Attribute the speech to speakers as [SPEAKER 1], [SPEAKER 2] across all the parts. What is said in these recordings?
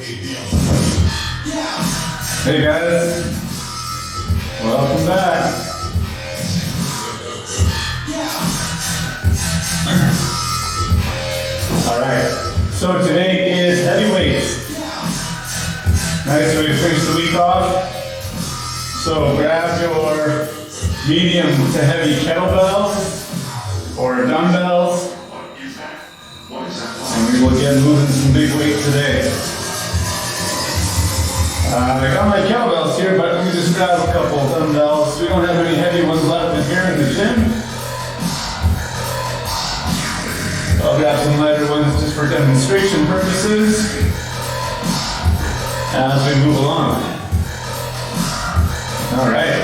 [SPEAKER 1] Hey guys, welcome back. Alright, so today is heavy weights. Nice way to finish the week off. So grab your medium to heavy kettlebells or dumbbells, and we will get moving some big weight today. I got my kettlebells here, but let me just grab a couple of dumbbells. We don't have any heavy ones left in here in the gym. I'll grab some lighter ones just for demonstration purposes as we move along. All right.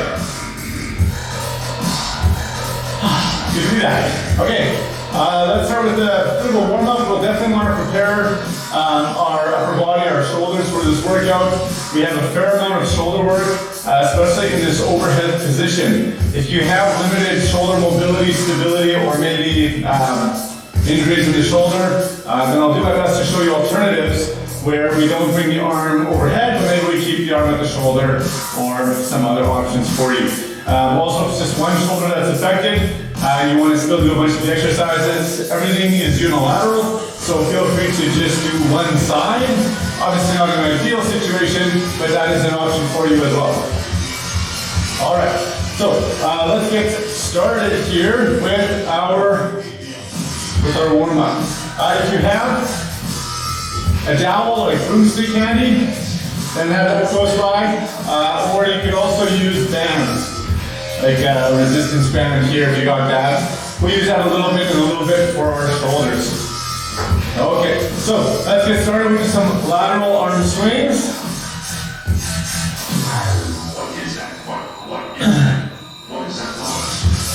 [SPEAKER 1] Good to do that. Okay, let's start with a bit of a warm-up. We'll definitely want to prepare our upper body, our shoulders for this workout. We have a fair amount of shoulder work, especially in this overhead position. If you have limited shoulder mobility, stability, or maybe injuries in the shoulder, then I'll do my best to show you alternatives where we don't bring the arm overhead, but maybe we keep the arm at the shoulder or some other options for you. Also, if it's just one shoulder that's affected, you want to still do a bunch of the exercises. Everything is unilateral, so feel free to just do one side. Obviously not an ideal situation, but that is an option for you as well. All right, so let's get started here with our warm-up. If you have a dowel or a broomstick handy, then have that close by, or you could also use bands, like a resistance band here if you got that. We use that a little bit and a little bit for our shoulders. Okay, so let's get started with some lateral arm swings.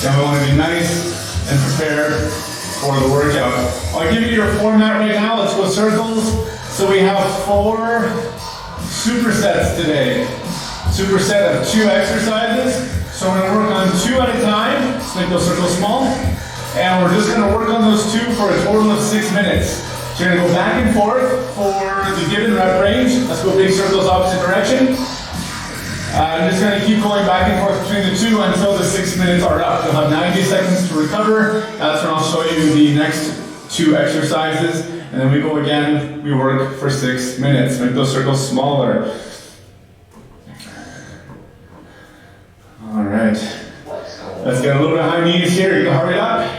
[SPEAKER 1] And we want to be nice and prepared for the workout. I'll give you your format right now. Let's go circles. So we have 4 supersets today. Superset of 2 exercises. So we're going to work on 2 at a time. Let's make those circles small. And we're just going to work on those 2 for a total of 6 minutes. So you're going to go back and forth for the given rep range. Let's go big circles opposite direction. I'm just going to keep going back and forth between the 2 until the 6 minutes are up. You'll have 90 seconds to recover. That's when I'll show you the next 2 exercises. And then we go again, we work for 6 minutes. Make those circles smaller. All right. Let's get a little bit high knees here. You can hurry up.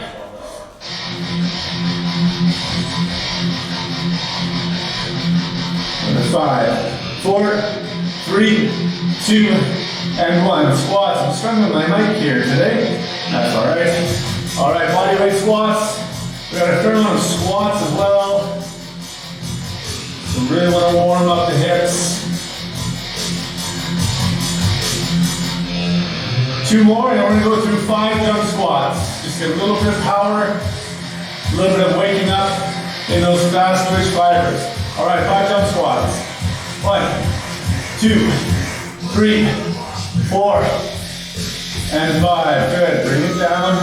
[SPEAKER 1] Number 5, 4, 3, 2, and 1. Squats. I'm struggling with my mic here today. That's all right. All right, body weight squats. We got a fair amount of squats as well. So really want to warm up the hips. 2 more, and we're going to go through 5 jump squats. Just get a little bit of power, a little bit of waking up in those fast twitch fibers. All right, 5 jump squats. 1, 2, 3, 4, and 5. Good. Bring it down.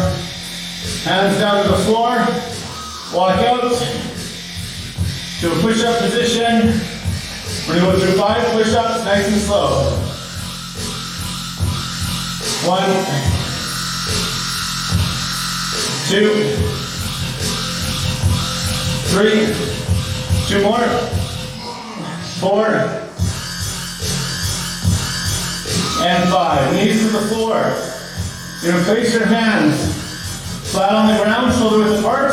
[SPEAKER 1] Hands down to the floor. Walk out to a push-up position. We're going to go through 5 push-ups, nice and slow. 1, 2, 3, 2 more, 4, and 5. Knees to the floor. You're going to place your hands flat on the ground, shoulder width apart,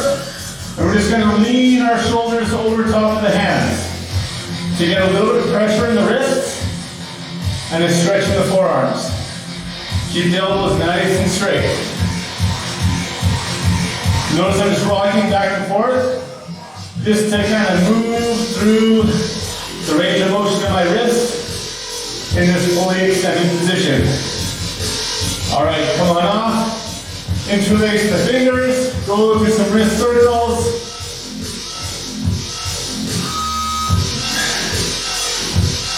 [SPEAKER 1] and we're just going to lean our shoulders over top of the hands to get a little bit of pressure in the wrists and a stretch in the forearms. Keep the elbows nice and straight. Notice I'm just rocking back and forth, just to kind of move through the range of motion of my wrist in this fully extended position. All right, come on off. Interlace the fingers, go through some wrist circles.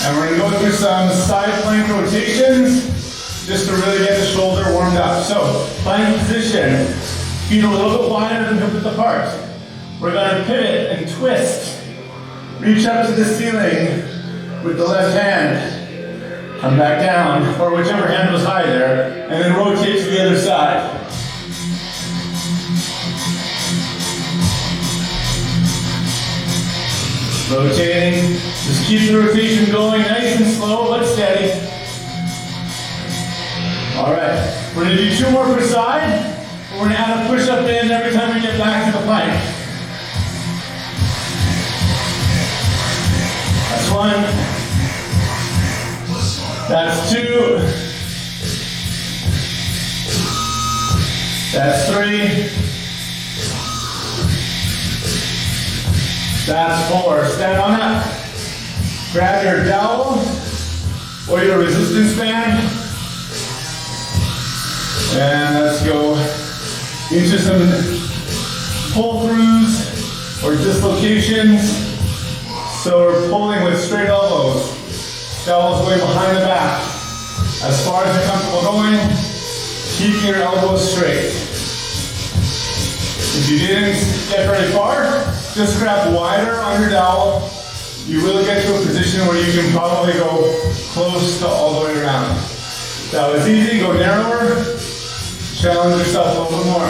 [SPEAKER 1] And we're going to go through some side plank rotations just to really get the shoulder warmed up. So, plank position, feet a little bit wider than hip width apart. We're going to pivot and twist. Reach up to the ceiling with the left hand. Come back down, or whichever hand was high there, and then rotate to the other side. Rotating, just keep the rotation going, nice and slow, but steady. All right, we're gonna do 2 more per side. We're gonna add a push-up band every time we get back to the plank. That's 1. That's 2. That's 3. That's 4. Stand on up. Grab your dowel or your resistance band. And let's go into some pull-throughs or dislocations. So we're pulling with straight elbows. Dowels going behind the back. As far as you're comfortable going, keep your elbows straight. If you didn't get very far, just grab wider on your dowel. You will get to a position where you can probably go close to all the way around. That was easy, go narrower. Challenge yourself a little bit more.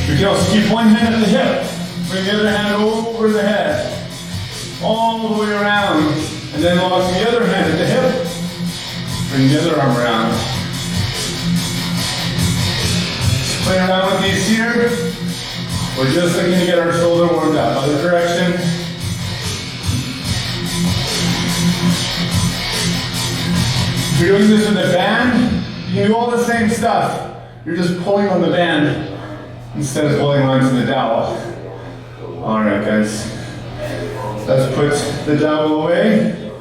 [SPEAKER 1] You can also keep one hand at the hip. Bring the other hand over the head. All the way around. And then lock the other hand at the hip. Bring the other arm around. Just play around with these here. We're just looking to get our shoulder warmed up. Other direction. If you're doing this with a band, you can do all the same stuff. You're just pulling on the band instead of pulling onto the dowel. All right, guys. Let's put the dowel away.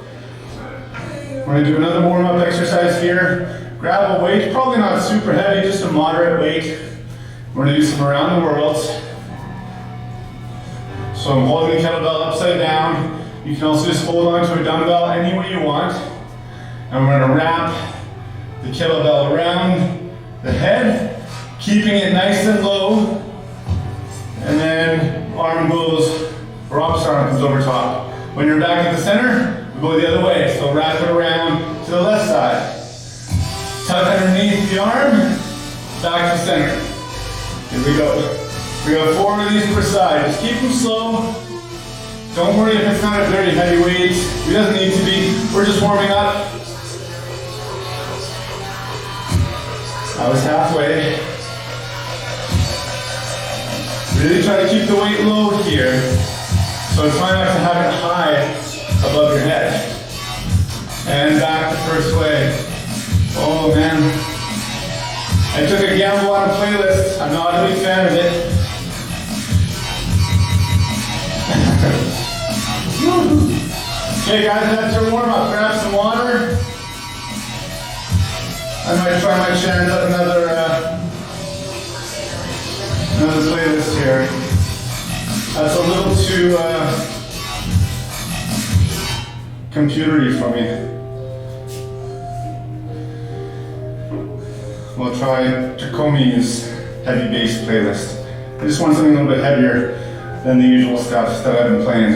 [SPEAKER 1] We're gonna do another warm-up exercise here. Grab a weight, probably not super heavy, just a moderate weight. We're gonna do some around the world. So I'm holding the kettlebell upside down. You can also just hold on to a dumbbell any way you want. And we're gonna wrap the kettlebell around the head, keeping it nice and low. And then arm goes, or opposite arm comes over top. When you're back at the center, we go the other way. So wrap it around to the left side. Tuck underneath the arm, back to center. Here we go. We got 4 of these per side. Just keep them slow. Don't worry if it's not a very heavy weight. It doesn't need to be. We're just warming up. I was halfway. Really try to keep the weight low here. So try not to have it high above your head. And back the first way. Oh man. I took a gamble on a playlist. I'm not a big fan of it. Okay guys, that's your warm up. Grab some water. I might try my chance at another playlist here. That's a little too computery for me. We'll try Jacomi's heavy bass playlist. I just want something a little bit heavier than the usual stuff that I've been playing.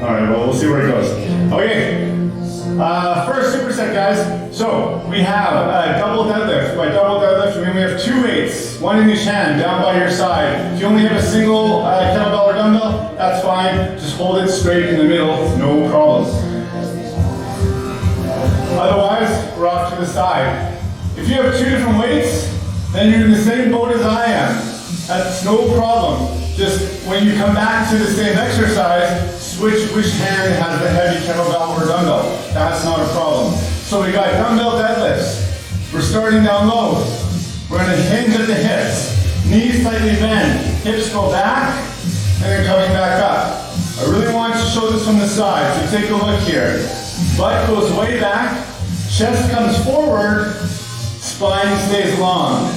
[SPEAKER 1] Alright, well, we'll see where it goes. Okay, first superset, guys. So, we have a double deadlift. By double deadlift, we mean we have 2 weights, one in each hand, down by your side. If you only have a single kettlebell or dumbbell, that's fine. Just hold it straight in the middle, no problem. Otherwise, we're off to the side. If you have 2 different weights, then you're in the same boat as I am. That's no problem. Just when you come back to the same exercise, switch which hand has the heavy kettlebell or dumbbell. That's not a problem. So we got dumbbell deadlifts. We're starting down low. We're going to hinge at the hips. Knees slightly bend. Hips go back and then coming back up. I really want to show this from the side. So take a look here. Butt goes way back. Chest comes forward. Spine stays long.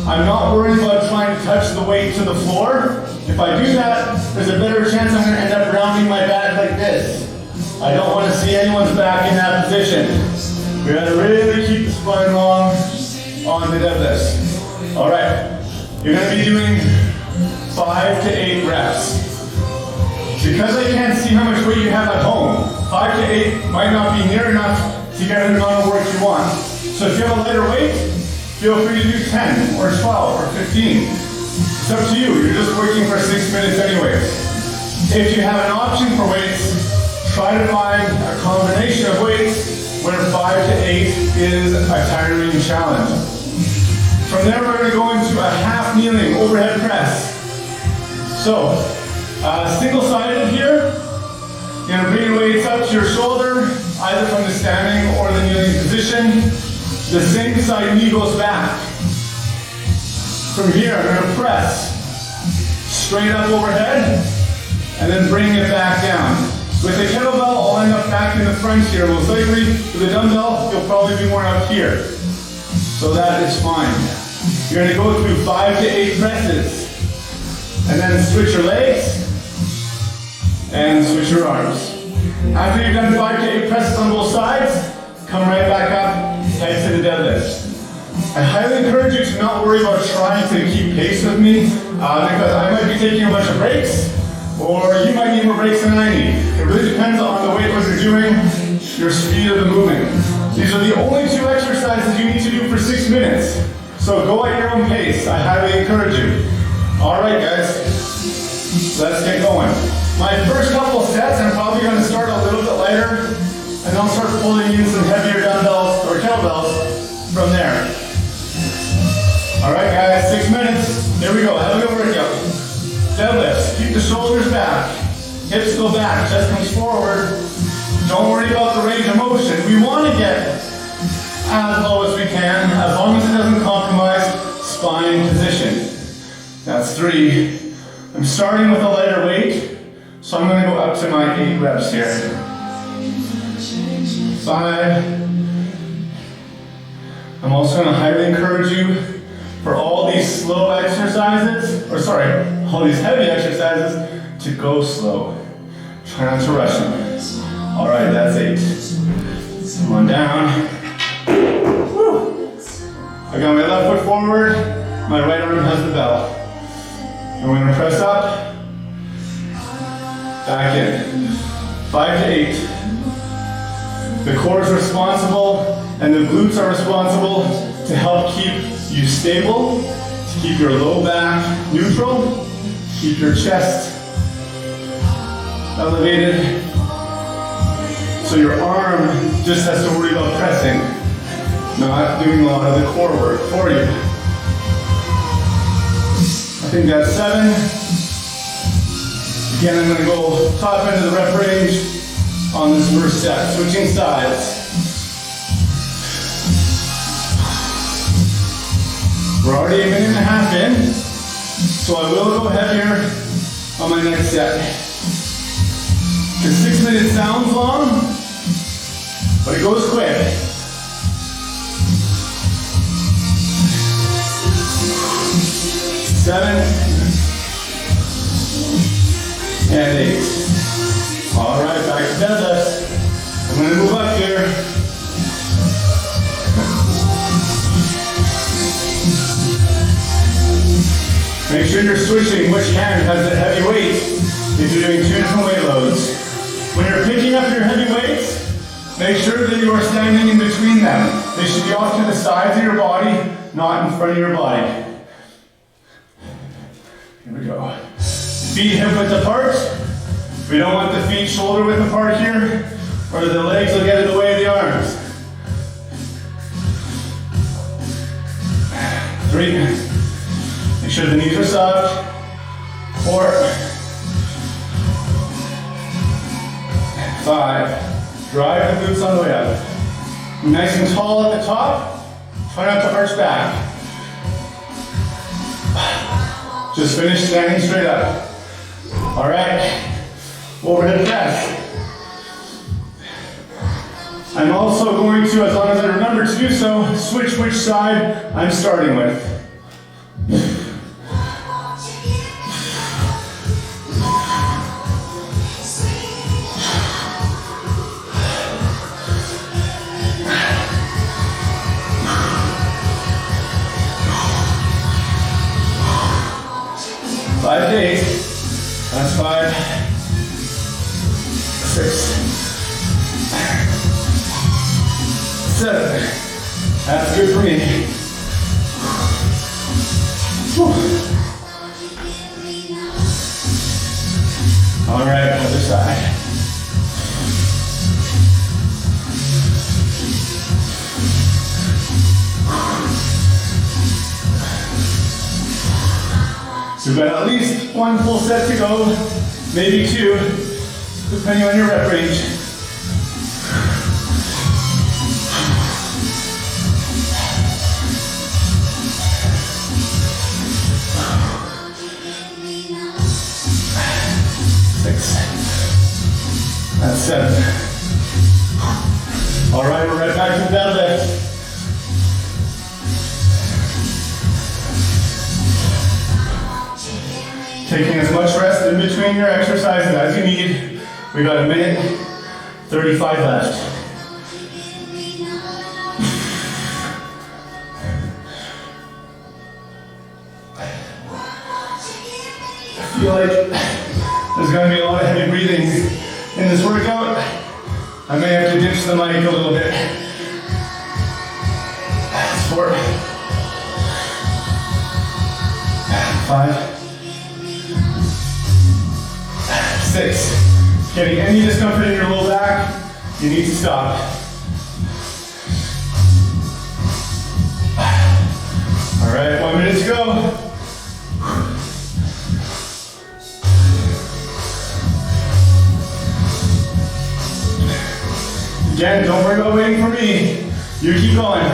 [SPEAKER 1] I'm not worried about trying to touch the weight to the floor. If I do that, there's a better chance I'm going to end up rounding my back like this. I don't want to see anyone's back in that position. We got to really keep the spine long on the deadlifts. All right, you're going to be doing 5 to 8 reps. Because I can't see how much weight you have at home, 5 to 8 might not be near enough to get the amount of work you want. So if you have a lighter weight, feel free to do 10 or 12 or 15. It's up to you, you're just working for 6 minutes anyways. If you have an option for weights, try to find a combination of weights where 5 to 8 is a tiring challenge. From there, we're going to go into a half kneeling overhead press. So, single-sided here. You're going to bring your weights up to your shoulder, either from the standing or the kneeling position. The same side knee goes back. From here, I'm going to press straight up overhead, and then bring it back down. With the kettlebell, I'll end up back in the front here. Most likely, with the dumbbell, you'll probably be more up here. So that is fine. You're going to go through 5 to 8 presses. And then switch your legs. And switch your arms. After you've done 5 to 8 presses on both sides, come right back up, head to the deadlift. I highly encourage you to not worry about trying to keep pace with me, because I might be taking a bunch of breaks, or you might need more breaks than I need. It really depends on the weight what you're doing, your speed of the movement. These are the only 2 exercises you need to do for 6 minutes. So go at your own pace. I highly encourage you. All right, guys, let's get going. My first couple sets, I'm probably going to start a little bit lighter, and I'll start pulling in some heavier dumbbells or kettlebells from there. All right, guys, 6 minutes. Here we go. Have a good workout. Deadlifts. Keep the shoulders back. Hips go back. Chest comes forward. Don't worry about the range of motion. We want to get as low as we can, as long as it doesn't compromise spine position. That's 3. I'm starting with a lighter weight, so I'm going to go up to my 8 reps here. 5. I'm also going to highly encourage you for all these slow exercises, all these heavy exercises, to go slow. Try not to rush them. All right, that's 8. Come on down. Woo. I got my left foot forward, my right arm has the bell. And we're going to press up, back in. 5 to 8. The core is responsible and the glutes are responsible to help keep you stable, to keep your low back neutral, keep your chest elevated. So your arm just has to worry about pressing, not doing a lot of the core work for you. I think that's 7. Again, I'm going to go top end of the rep range on this first set, switching sides. We're already a minute and a half in, so I will go heavier on my next set. The 6 minutes sounds long, but it goes quick. 7 and 8. All right, back to deadlift. I'm going to move up here. Make sure you're switching which hand has the heavy weight if you're doing 2 different weight loads. When you're picking up your heavy weights, make sure that you are standing in between them. They should be off to the sides of your body, not in front of your body. Here we go. Feet hip width apart. We don't want the feet shoulder width apart here, or the legs will get in the way of the arms. 3. Make sure the knees are soft. 4. 5. Drive the glutes on the way up. Nice and tall at the top. Try not to arch back. Just finish standing straight up. All right. Overhead press. I'm also going to, as long as I remember to do so, switch which side I'm starting with. 5 to 8. That's 5, 6, 7. That's good for me. Whew. All right, other side. So we've got at least 1 full set to go, maybe 2, depending on your rep range. That's 7. All right, we're right back to the deadlift. Taking as much rest in between your exercises as you need. We got 1 minute, 35 left. I feel like there's going to be a lot of heavy breathing in this workout. I may have to ditch the mic a little bit. 4, 5, 6. Getting any discomfort in your low back, you need to stop. All right, 1 minute to go. Again, don't worry about waiting for me. You keep going.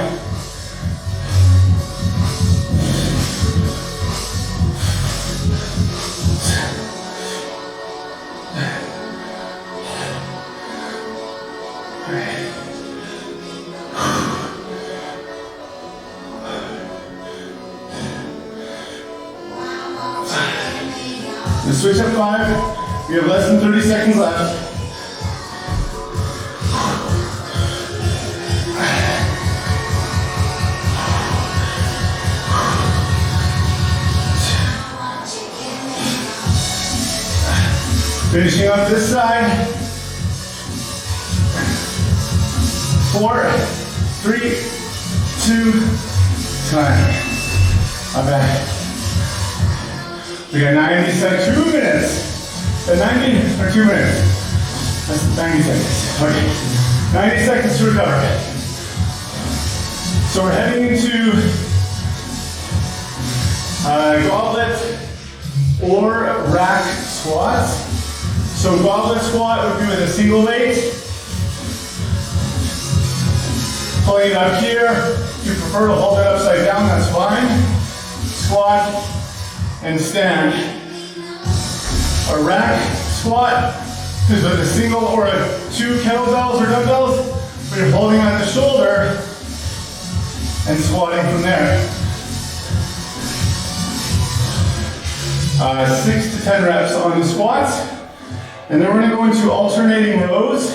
[SPEAKER 1] Let's switch up 5. We have less than 30 seconds left. Finishing up this side. 4, 3, 2, time. I'm back. We got 90 seconds, 2 minutes. 90 or 2 minutes? That's 90 seconds. Okay. 90 seconds to recover. So we're heading into goblet or rack squats. So goblet squat would be with a single weight. Pulling it up here. If you prefer to hold it upside down, that's fine. Squat and stand. A rack squat is with a single or 2 kettlebells or dumbbells, but you're holding on the shoulder and squatting from there. 6 to 10 reps on the squats. And then we're going to go into alternating rows.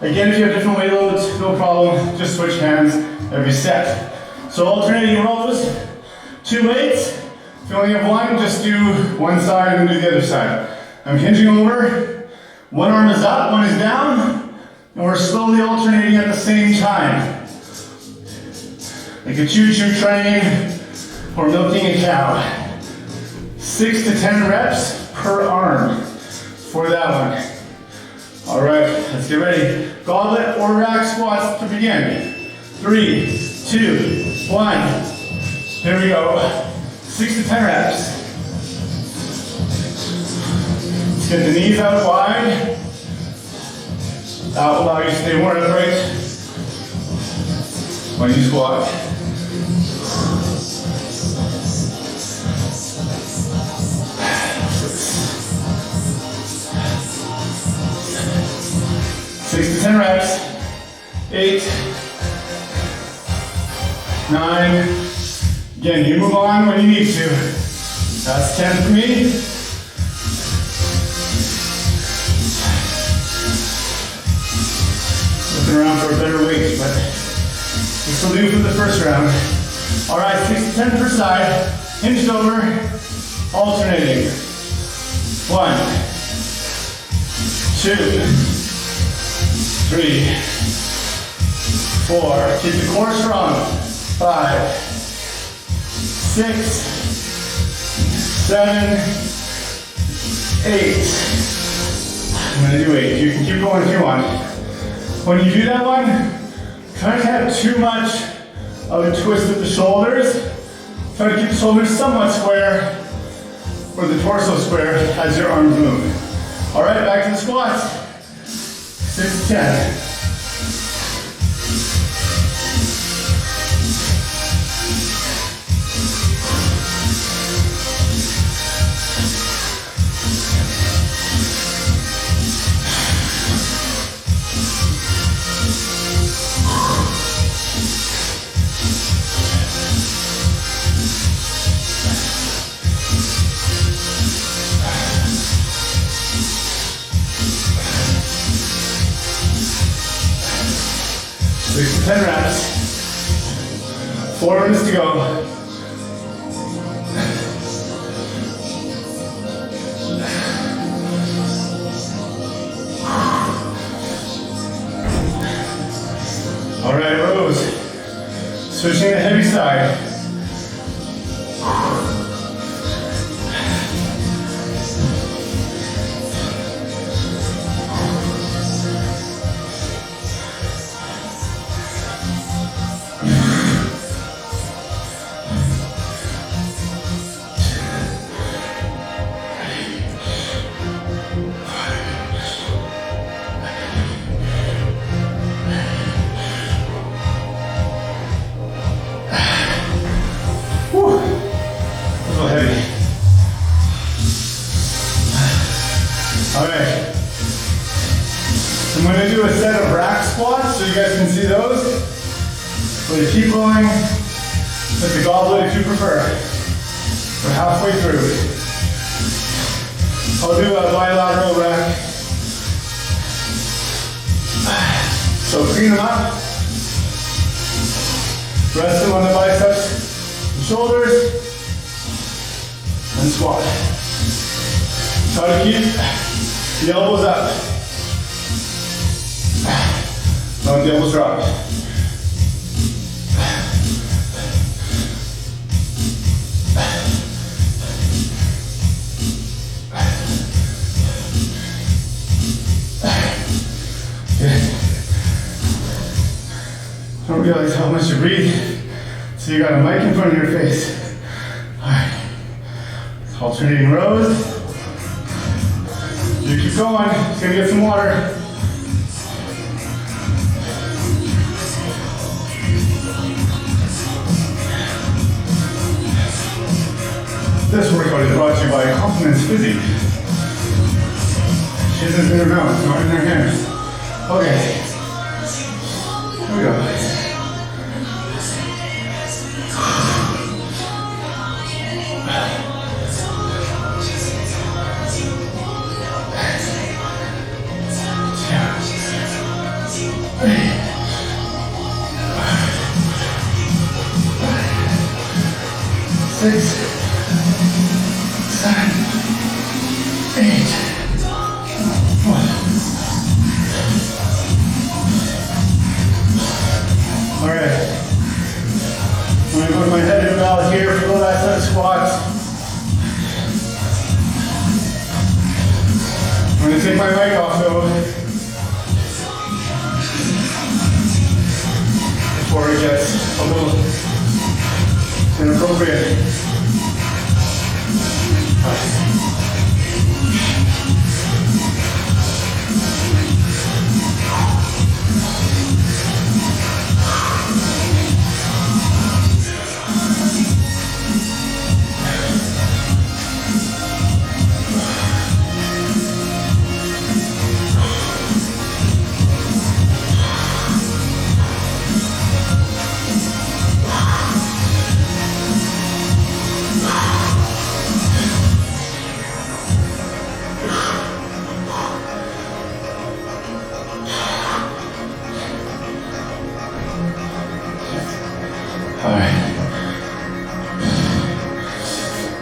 [SPEAKER 1] Again, if you have different weight loads, no problem, just switch hands every set. So alternating rows, 2 weights. If you only have 1, just do one side and do the other side. I'm hinging over, 1 arm is up, 1 is down, and we're slowly alternating at the same time. Like a choo-choo train or milking a cow. 6 to 10 reps per arm for that one. All right, let's get ready. Goblet or rack squats to begin. 3, 2, 1. Here we go. 6 to 10 reps. Let's get the knees out wide. That will allow you to stay more upright when you squat. Six to 10 reps. 8, 9. Again, you move on when you need to. That's 10 for me. Looking around for a better weight, but this will do for the first round. All right, 6 to 10 per side. Hinged over. Alternating. 1, 2, 3, 4. Keep the core strong. 5, 6, 7, 8. I'm gonna do 8. You can keep going if you want. When you do that one, try not to have too much of a twist at the shoulders. Try to keep the shoulders somewhat square, or the torso square as your arms move. All right, back to the squats. 6 to 10. Six to 10 reps. 4 minutes to go. All right, rows. Switching to the heavy side. I'm going to do a set of rack squats so you guys can see those. So you keep going with the goblet if you prefer. We're halfway through. I'll do a bilateral rack. So clean them up. Rest them on the biceps and shoulders. And squat. Try to keep the elbows up. Don't the elbows drop. Good. Don't realize how much you breathe. So you got a mic in front of your face. Alright. Alternating rows. You keep going. Just gonna get some water. This workout is brought to you by Confidence Physique. Shit is in their mouth, not in their hands. Okay. Here we go. Six, 7, 8, 1. All right. I'm going to put my head in the ball here for the last set of squats. I'm going to take my mic off though, before it gets a little inappropriate.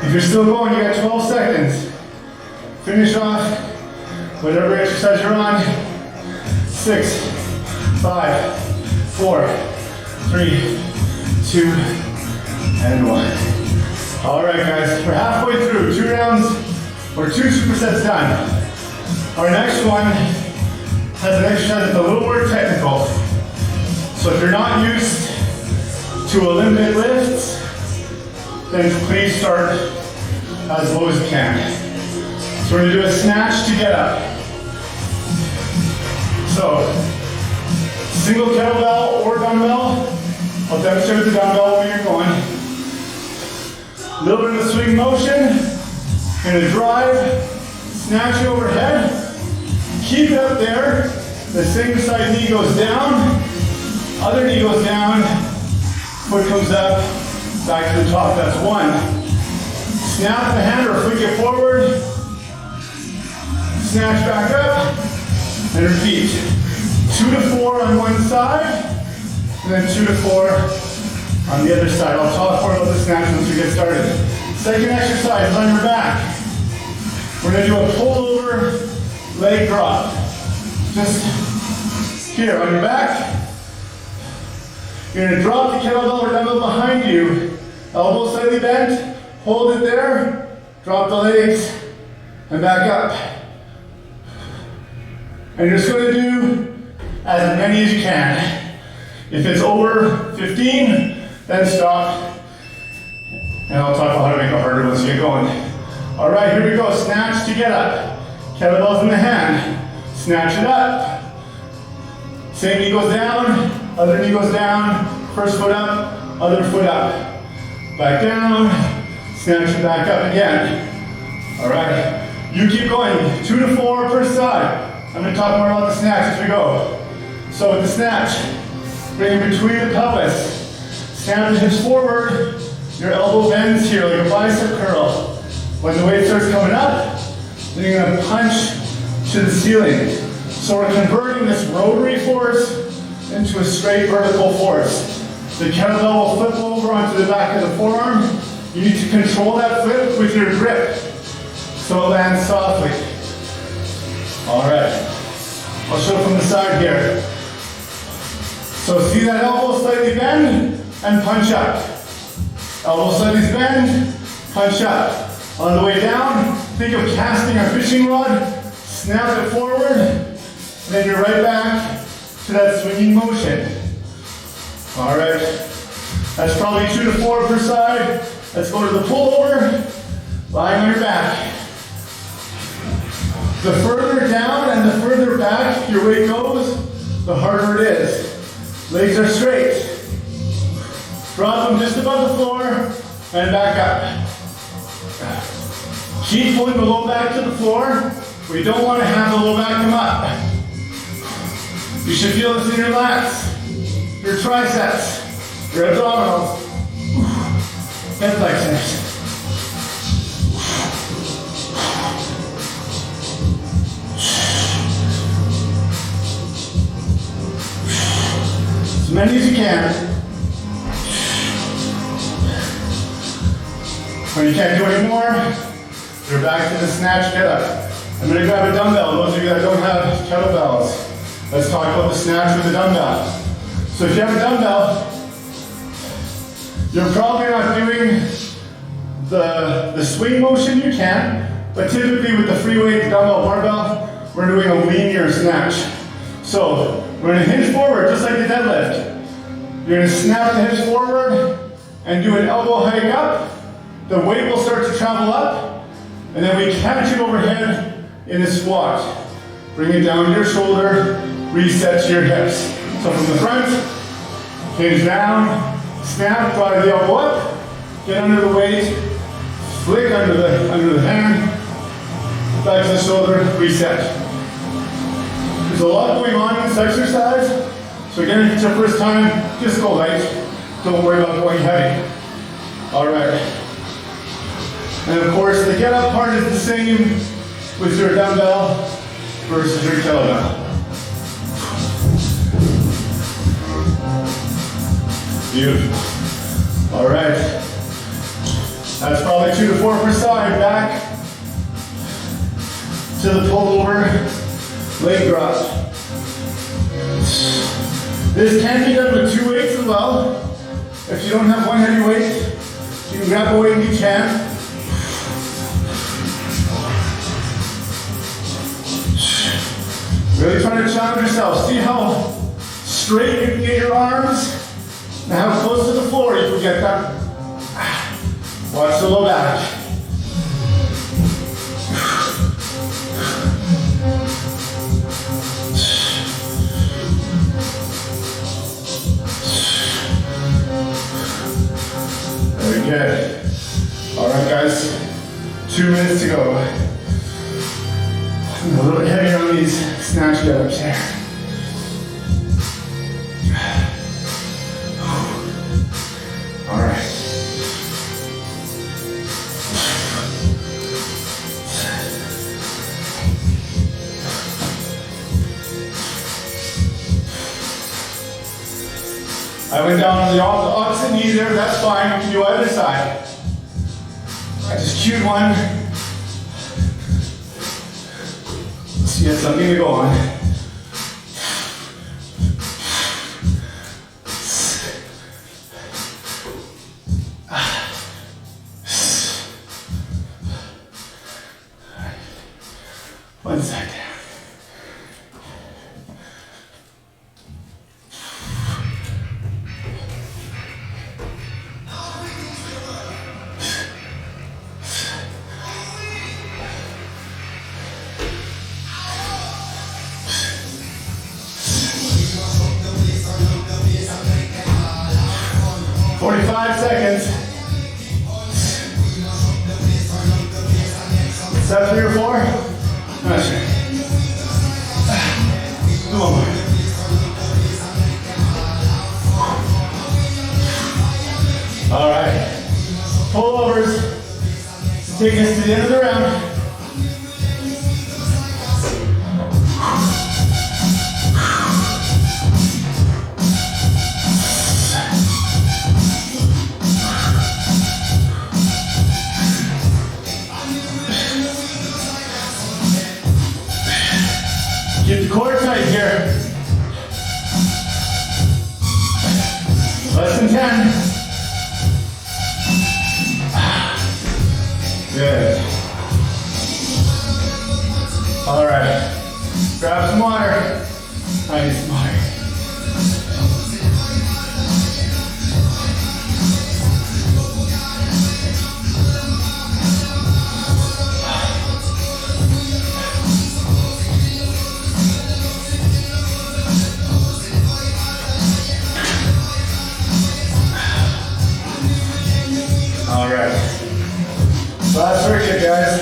[SPEAKER 1] If you're still going, you got 12 seconds. Finish off whatever exercise you're on. 6, 5, 4, 3, 2, and 1. All right, guys, we're halfway through. 2 rounds or 2 supersets done. Our next one has an exercise that's a little more technical. So if you're not used to Olympic lifts, then please start as low as you can. So we're gonna do a snatch to get up. So, single kettlebell or dumbbell. I'll demonstrate with the dumbbell where you're going. A little bit of a swing motion. Gonna drive, snatch overhead. Keep it up there. The same side knee goes down. Other knee goes down. Foot comes up. Back to the top. That's 1. Snap the hand or flick it forward. Snatch back up. And repeat. 2 to 4 on one side. And then 2 to 4 on the other side. I'll talk more about the snatch once we get started. Second exercise is on your back. We're going to do a pullover leg drop. Just here on your back. You're going to drop the kettlebell or dumbbell behind you. Elbow slightly bent. Hold it there. Drop the legs. And back up. And you're just going to do as many as you can. If it's over 15, then stop. And I'll talk about how to make it harder once you get going. All right, here we go. Snatch to get up. Kettlebell's in the hand. Snatch it up. Same knee goes down. Other knee goes down. First foot up. Other foot up. Back down. Snatch it back up again. All right. You keep going. 2 to 4 per side. I'm going to talk more about the snatch as we go. So with the snatch, bring it between the pelvis. Snap the hips forward. Your elbow bends here like a bicep curl. When the weight starts coming up, then you're going to punch to the ceiling. So we're converting this rotary force into a straight vertical force. The kettlebell will flip over onto the back of the forearm. You need to control that flip with your grip so it lands softly. All right, I'll show from the side here. So see that elbow slightly bend and punch up. Elbow slightly bend, punch up. On the way down, think of casting a fishing rod, snap it forward, and then you're right back to that swinging motion. All right, that's probably 2 to 4 per side. Let's go to the pullover, lying on your back. The further down and the further back your weight goes, the harder it is. Legs are straight. Drop them just above the floor and back up. Keep pulling the low back to the floor. We don't want to have the low back come up. You should feel this in your lats, your triceps, your abdominals, hip flexors. As many as you can. When you can't do any more, you're back to the snatch get up. I'm going to grab a dumbbell. Those of you that don't have kettlebells, let's talk about the snatch with the dumbbell. So if you have a dumbbell, you're probably not doing the swing motion you can, but typically with the free weight dumbbell barbell, we're doing a linear snatch. So we're going to hinge forward just like the deadlift. You're going to snap the hips forward and do an elbow hike up. The weight will start to travel up, and then we catch it overhead in a squat. Bring it down to your shoulder, reset to your hips. So from the front, hinge down, snap, drive the elbow up, get under the weight, flick under the hand, back to the shoulder, reset. There's a lot going on in this exercise, so again, if it's your first time, just go light. Don't worry about going heavy. All right. And of course, the get up part is the same with your dumbbell versus your kettlebell. Beautiful. All right. That's probably 2 to 4 per side. Back to the pullover leg drop. This can be done with 2 weights as well. If you don't have one heavy weight, you can grab a weight in each hand. Really trying to challenge yourself. See how straight you can get your arms and how close to the floor you can get them. Watch the low back. Very good. All right, guys. 2 minutes to go. I'm a little bit heavier on these snatch get-ups here. All right. I went down on the opposite knee there, that's fine, you can do either side. I just cued one. So you have something to go on. One side. 45 seconds. 7, 3 or 4? Not sure. One more. All right. Pullovers. Take us to the end of the round. Keep the core tight here. Less than 10. Good. All right. Grab some water. I need some water. All right. Last circuit, guys.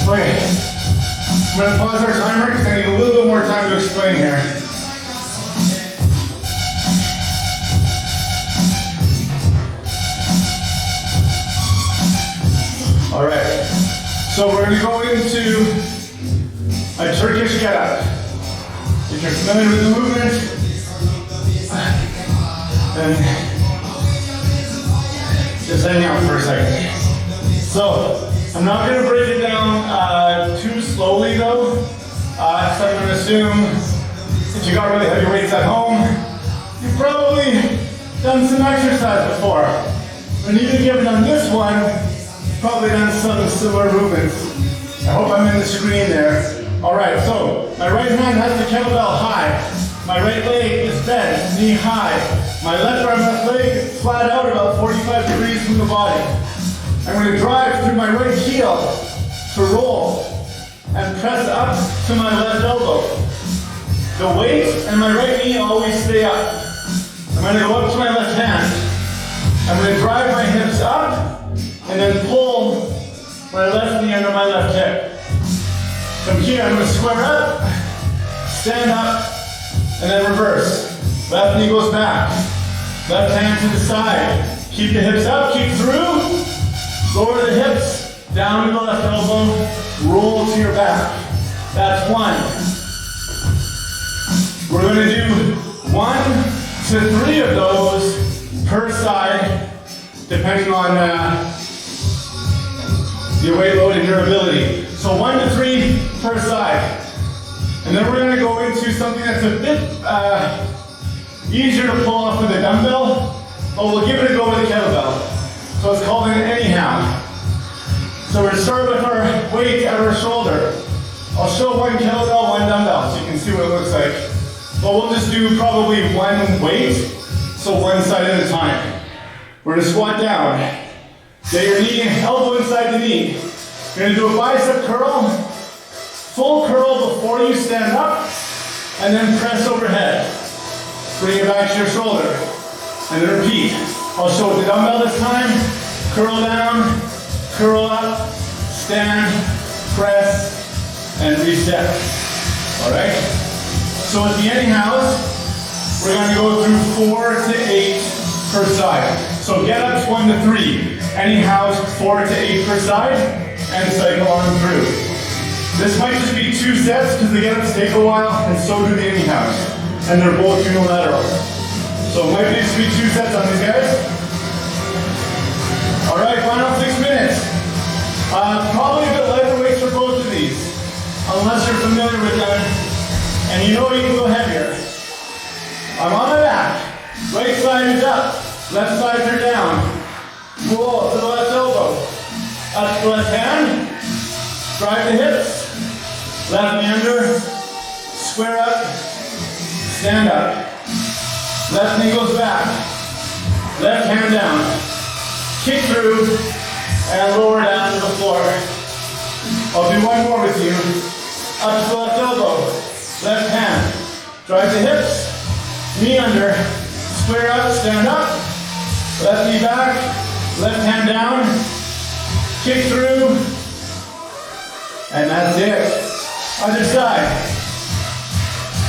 [SPEAKER 1] Okay. I'm going to pause our timer because I need a little bit more time to explain here. All right. So we're going to go into a Turkish get-up. If you're familiar with the movement, and just hang out for a second. So, I'm not going to break it down too slowly though. So I'm going to assume if you got really heavy weights at home, you've probably done some exercise before. But even if you haven't done this one, you've probably done some similar movements. I hope I'm in the screen there. Alright, so my right hand has the kettlebell high. My right leg is bent, knee high. My left arm, left leg flat out about 45 degrees from the body. I'm going to drive through my right heel to roll and press up to my left elbow. The weight and my right knee always stay up. I'm going to go up to my left hand. I'm going to drive my hips up and then pull my left knee under my left hip. From here, I'm going to square up, stand up, and then reverse. Left knee goes back. Left hand to the side. Keep the hips up, keep through. Lower the hips, down to the left elbow, roll to your back. That's 1. We're going to do 1, to 3 of those per side, depending on your weight load and your ability. So 1 to 3 per side. And then we're going to go into something that's a bit easier to pull off with a dumbbell, but we'll give it a go with a kettlebell. So it's called an anyhow. So we're going to start with our weight at our shoulder. I'll show 1 kettlebell, 1 dumbbell, so you can see what it looks like. But we'll just do probably 1 weight, so 1 side at a time. We're going to squat down. Get your knee, elbow inside the knee. You're going to do a bicep curl, full curl before you stand up, and then press overhead. Bring it back to your shoulder, and then repeat. I'll show with the dumbbell this time. Curl down, curl up, stand, press, and reset. All right? So with the anyhows, we're going to go through 4 to 8 per side. So get ups 1 to 3, anyhows 4 to 8 per side, and cycle on through. This might just be 2 sets because the get ups take a while, and so do the anyhows. And they're both unilateral. So it might just be 2 sets on these guys. All right, final 6 minutes. Probably a bit lighter weights for both of these, unless you're familiar with them, and you know you can go heavier. I'm on my back. Right side is up. Left sides are down. Roll to the left elbow. Up to the left hand. Drive the hips. Left knee under. Square up. Stand up. Left knee goes back. Left hand down. Kick through and lower down to the floor. I'll do 1 more with you. Up to the left elbow. Left hand. Drive the hips. Knee under. Square up, stand up. Left knee back. Left hand down. Kick through. And that's it. Other side.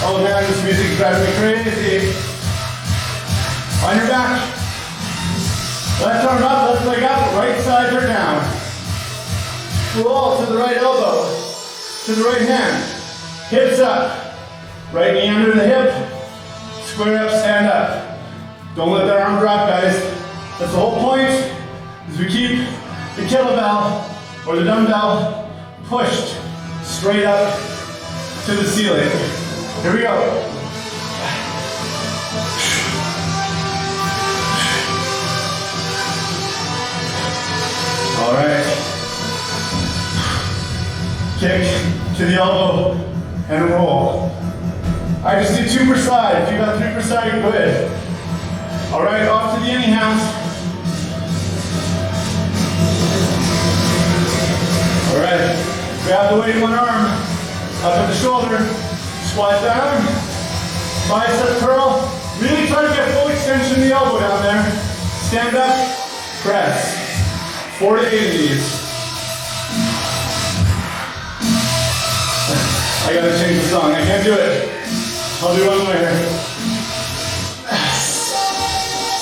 [SPEAKER 1] Oh man, this music's driving me crazy. On your back. Left arm up, left leg up, right sides are down. Roll to the right elbow, to the right hand. Hips up. Right knee under the hip. Square up, stand up. Don't let that arm drop, guys. That's the whole point, is we keep the kettlebell or the dumbbell pushed straight up to the ceiling. Here we go. All right. Kick to the elbow and roll. I just did 2 per side. If you got 3 per side, you're good. All right, off to the anyhows. All right, grab the weight in 1 arm, up at the shoulder, squat down, bicep curl. Really try to get full extension in the elbow down there. Stand up, press. 4 to 8 of these. I gotta change the song. I can't do it. I'll do 1 more here.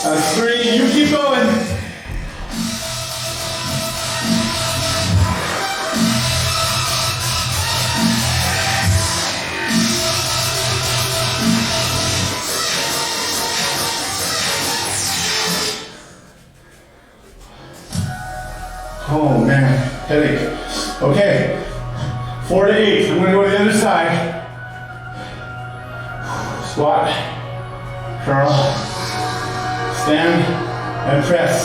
[SPEAKER 1] That's 3. You keep going. Oh man, headache. Okay, 4 to 8. I'm gonna go to the other side. Squat, curl, stand, and press.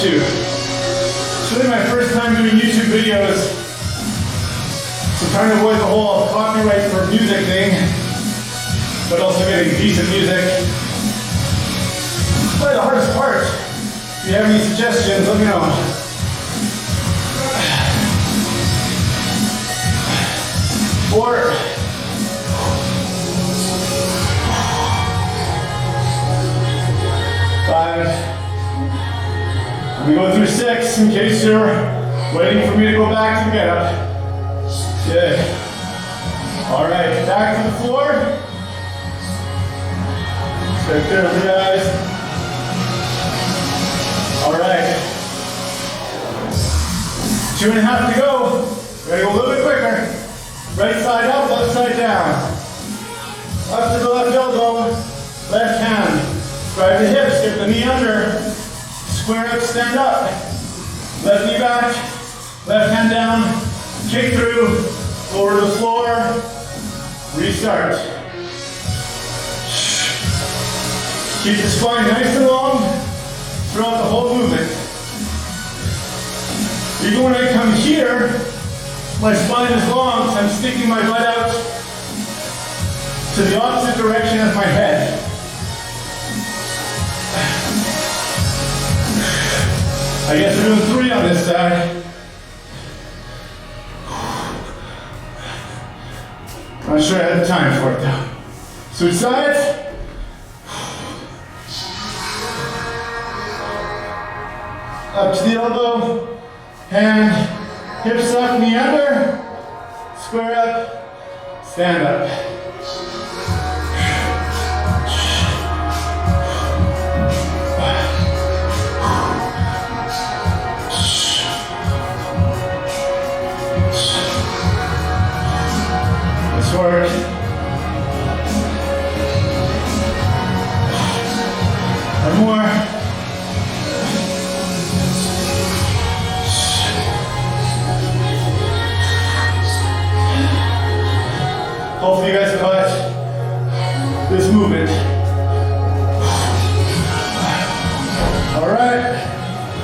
[SPEAKER 1] Two. It's really my first time doing YouTube videos, so I'm trying to avoid the whole copyright for music thing, but also getting decent music. It's probably the hardest part. If you have any suggestions, let me know. 4. 5. We go through 6 in case you're waiting for me to go back to get up. Good. All right, back to the floor. Stay clear of your eyes. All right. 2.5 to go. We're gonna go a little bit quicker. down. Up to the left elbow, left hand. Drive the hips, get the knee under. Square up, stand up. Left knee back, left hand down. Kick through, lower to the floor. Restart. Keep the spine nice and long throughout the whole movement. Even when I come here, my spine is long, so I'm sticking my butt out to the opposite direction as my head. I guess we're doing 3 on this side. Not sure I had the time for it though. Switch sides. Up to the elbow, hand, hips up, knee under, square up, stand up. Let's work. One more. Hopefully you guys caught this movement. All right,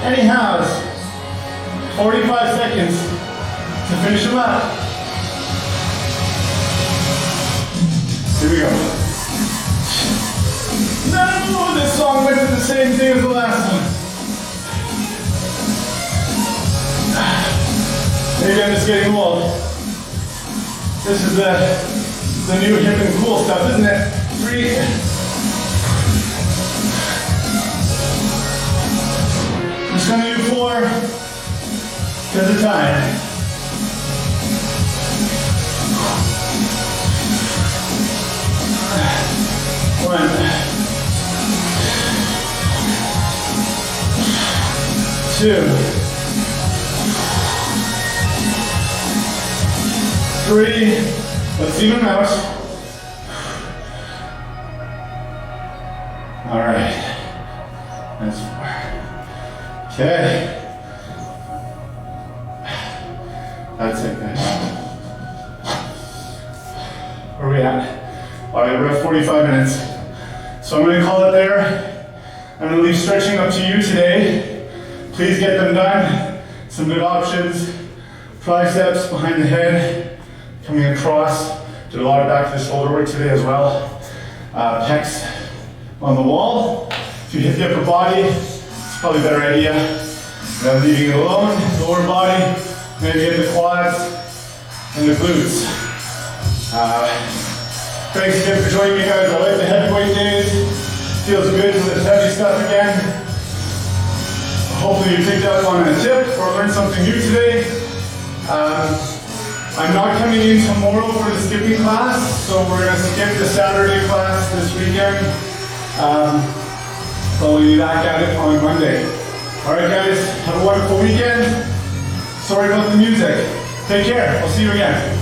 [SPEAKER 1] anyhow, 45 seconds to finish them up. Here we go. No, this song went to the same thing as the last one. Maybe I'm just getting old. This is the new hip and cool stuff, isn't it? 3. I'm just gonna do 4 because of time. 1. 2. 3. Let's even them out. All right. That's 4. Okay. That's it, guys. Where are we at? All right, we're at 45 minutes. So I'm going to call it there. I'm going to leave stretching up to you today. Please get them done. Some good options. Triceps behind the head, coming across. Did a lot of back to the shoulder work today as well. Pecs on the wall. If you hit the upper body, it's probably a better idea than leaving it alone. Lower body, maybe hit the quads and the glutes. Thanks again for joining me, guys. I like the heavyweight days. Feels good with the heavy stuff again. Hopefully you picked up on a tip or learned something new today. I'm not coming in tomorrow for the skipping class, so we're going to skip the Saturday class this weekend. But we'll be back at it on Monday. Alright guys, have a wonderful weekend. Sorry about the music. Take care, I'll see you again.